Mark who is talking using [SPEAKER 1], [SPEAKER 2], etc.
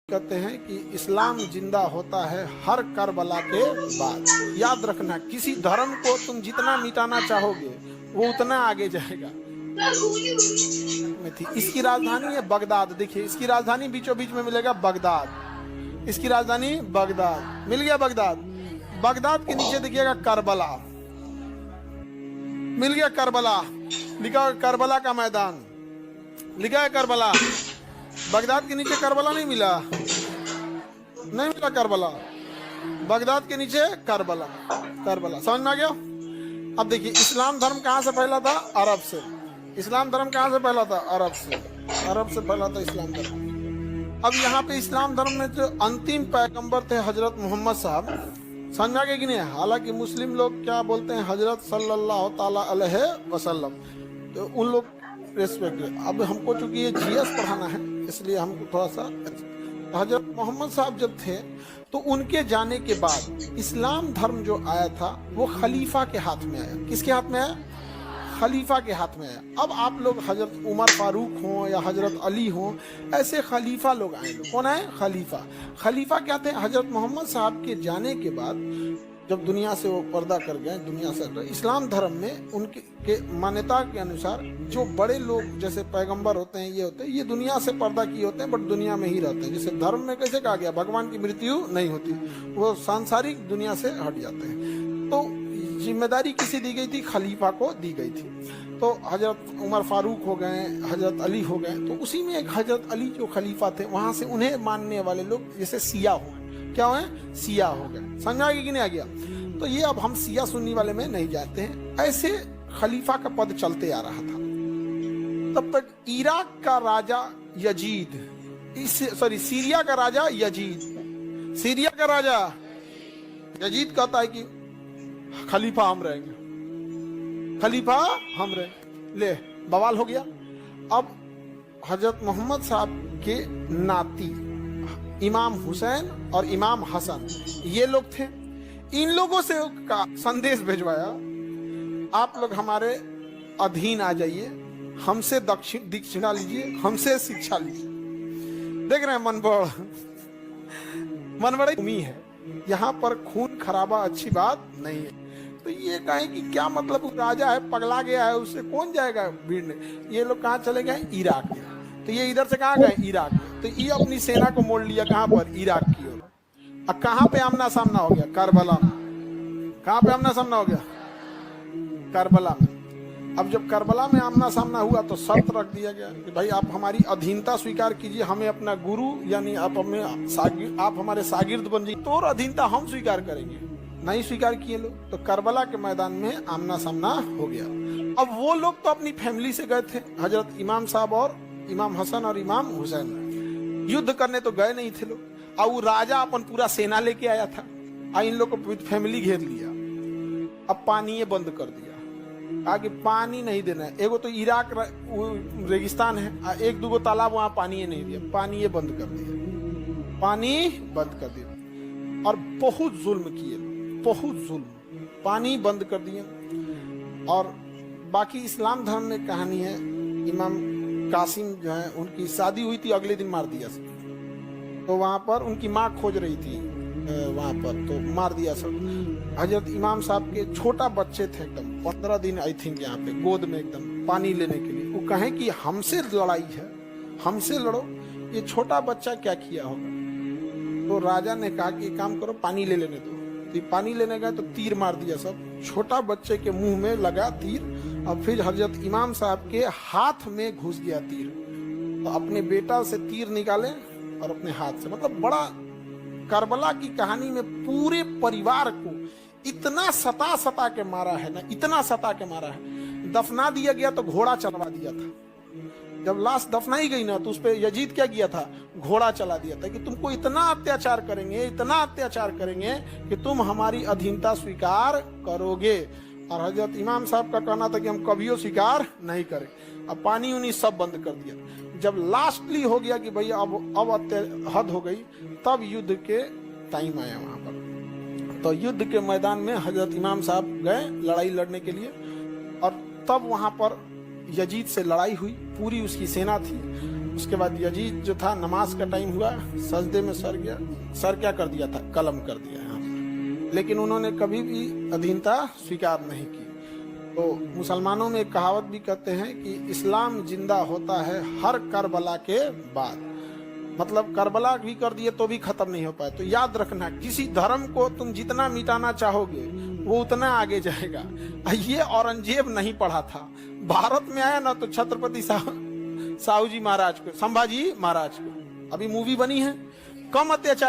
[SPEAKER 1] कहते हैं कि इस्लाम जिंदा होता है हर करबला के बाद। याद रखना, किसी धर्म को तुम जितना मिटाना चाहोगे वो उतना आगे जाएगा। में थी इसकी राजधानी है बगदाद। देखिए, इसकी राजधानी बीचों बीच में मिलेगा बगदाद। इसकी राजधानी बगदाद, मिल गया बगदाद। बगदाद के नीचे देखिएगा करबला, मिल गया करबला, लिखा करबला का मैदान, लिखा है करबला। बगदाद के नीचे करबला नहीं मिला, नहीं मिला करबला। बगदाद के नीचे करबला, करबला। समझ में आ गया? अब देखिए, इस्लाम धर्म कहाँ से फैला था? अरब से। इस्लाम धर्म कहाँ से फैला था? अरब से। अरब से फैला था इस्लाम धर्म। अब यहाँ पे इस्लाम धर्म में जो अंतिम पैगंबर थे हजरत मोहम्मद साहब, समझ में आ गया कि नहीं? हालांकि मुस्लिम लोग क्या बोलते हैं? हजरत सल्लल्लाहु ताला अलैहि वसल्लम। तो उन लोग रेस्पेक्ट है। अब हमको चूंकि ये जीएस पढ़ाना है, इसलिए हमको थोड़ा सा, हजरत मोहम्मद साहब जब थे तो उनके जाने के बाद इस्लाम धर्म जो आया था वो खलीफा के हाथ में आया। किसके हाथ में आया? खलीफा के हाथ में आया। अब आप लोग हजरत उमर फारूक हों या हजरत अली हों, ऐसे खलीफा लोग आए। कौन आए? खलीफा। खलीफा क्या थे? हजरत मोहम्मद साहब के जाने के बाद जब दुनिया से वो पर्दा कर गए, दुनिया से इस्लाम धर्म में उनके मान्यता के अनुसार जो बड़े लोग जैसे पैगंबर होते हैं, ये होते हैं, ये दुनिया से पर्दा किए होते हैं, बट दुनिया में ही रहते हैं। जैसे धर्म में कैसे कहा गया भगवान की मृत्यु नहीं होती, वो सांसारिक दुनिया से हट जाते हैं। तो जिम्मेदारी किसे दी गई थी? खलीफा को दी गई थी। तो हजरत उमर फारूक हो गए, हजरत अली हो गए, तो उसी में एक हजरत अली जो खलीफा थे, वहां से उन्हें मानने वाले लोग जैसे सिया हो, क्या हुए? सिया हो गए। समझ आ गया कि नहीं आ गया? तो ये अब हम सिया सुन्नी वाले में नहीं जाते हैं। ऐसे खलीफा का पद चलते आ रहा था। तब तक इराक का राजा यजीद, सीरिया का राजा यजीद, सीरिया का राजा यजीद कहता है कि खलीफा हम रहेंगे, खलीफा हम रहेंगे। ले, बवाल हो गया। अब हजरत मोहम्मद साहब के नाती इमाम हुसैन और इमाम हसन, ये लोग थे। इन लोगों से का संदेश भेजवाया, आप लोग हमारे अधीन आ जाइए, हमसे दक्षिणा लीजिए, हमसे शिक्षा लीजिए। देख रहे हैं मन बड़ी उम्मीद है। यहाँ पर खून खराबा अच्छी बात नहीं है। तो ये कहें कि क्या मतलब, राजा है, पगला गया है, उससे कौन जाएगा भीड़ने? ये लोग कहाँ चले गए? इराक। तो ये इधर से कहाँ गए? इराक। तो ये अपनी सेना को मोड़ लिया कहाँ पर? इराक की ओर। अब कहाँ पे आमना सामना हो गया? करबला में। कहाँ पे आमना सामना हो गया? करबला में। अब जब करबला में आमना सामना हुआ तो शर्त रख दिया गया कि भाई आप हमारी अधीनता स्वीकार कीजिए, हमें अपना गुरु यानी आप हमारे शागिर्द बन जाइए, तो अधीनता हम स्वीकार करेंगे। नहीं स्वीकार किए लोग, तो करबला के मैदान में आमना सामना हो गया। अब वो लोग तो अपनी फैमिली से गए थे, हजरत इमाम साहब और इमाम हसन और इमाम हुसैन। युद्ध करने तो गए नहीं थे लोग। और वो राजा अपन पूरा सेना लेके आया था, और इन लोग को फैमिली घेर लिया। अब पानी ये बंद कर दिया, कहा कि पानी नहीं देना है। एगो तो इराक रेगिस्तान है, एक दूगो तालाब, वहां पानी नहीं दिया, पानी ये बंद कर दिया, पानी बंद कर दिया। और बहुत जुल्म किए, बहुत जुल्म, पानी बंद कर दिए। और बाकी इस्लाम धर्म में कहानी है, इमाम कासिम जो है, उनकी शादी हुई थी, अगले दिन मार दिया सब। तो वहां पर उनकी माँ खोज रही थी वहां पर, तो मार दिया सब। हजरत इमाम साहब के छोटा बच्चे थे, एकदम 15 दिन आई थिंक, यहाँ पे गोद में एकदम पानी लेने के लिए। वो कहें कि हमसे लड़ाई है, हमसे लड़ो, ये छोटा बच्चा क्या किया होगा? तो राजा ने कहा कि काम करो, पानी ले लेने दो। तो पानी लेने गए तो तीर मार दिया सब, छोटा बच्चे के मुंह में लगा तीर, और फिर हजरत इमाम साहब के हाथ में घुस गया तीर। तो अपने बेटा से तीर निकाले और अपने हाथ से, मतलब बड़ा करबला की कहानी में पूरे परिवार को इतना सता के मारा है ना, इतना सता के मारा है। दफना दिया गया तो घोड़ा चलवा दिया था। जब लाश दफनाई गई ना, तो उस पर यजीद क्या किया था? घोड़ा चला दिया था कि तुमको इतना अत्याचार करेंगे, इतना अत्याचार करेंगे कि तुम हमारी अधीनता स्वीकार करोगे। और हजरत इमाम साहब का कहना था कि हम कभियो स्वीकार नहीं करें। अब पानी उन्हीं सब बंद कर दिया। जब लास्टली हो गया कि भैया अब हद हो गई, तब युद्ध के टाइम आया वहां पर। तो युद्ध के मैदान में हजरत इमाम साहब गए लड़ाई लड़ने के लिए, और तब वहां पर यजीद से लड़ाई हुई, पूरी उसकी सेना थी। उसके बाद यजीद जो था, नमाज का टाइम हुआ, सजदे में सर गया। सर क्या कर दिया था? कलम कर दिया यहाँ पर। लेकिन उन्होंने कभी भी अधीनता स्वीकार नहीं की। तो मुसलमानों में एक कहावत भी कहते हैं कि इस्लाम जिंदा होता है हर करबला के बाद। मतलब करबला भी कर दिए तो भी खत्म नहीं हो पाए। तो याद रखना, किसी धर्म को तुम जितना मिटाना चाहोगे वो उतना आगे जाएगा। ये औरंगजेब नहीं पढ़ा था, भारत में आया ना तो छत्रपति साहू जी महाराज को, संभाजी महाराज को, अभी मूवी बनी है, कम अत्याचार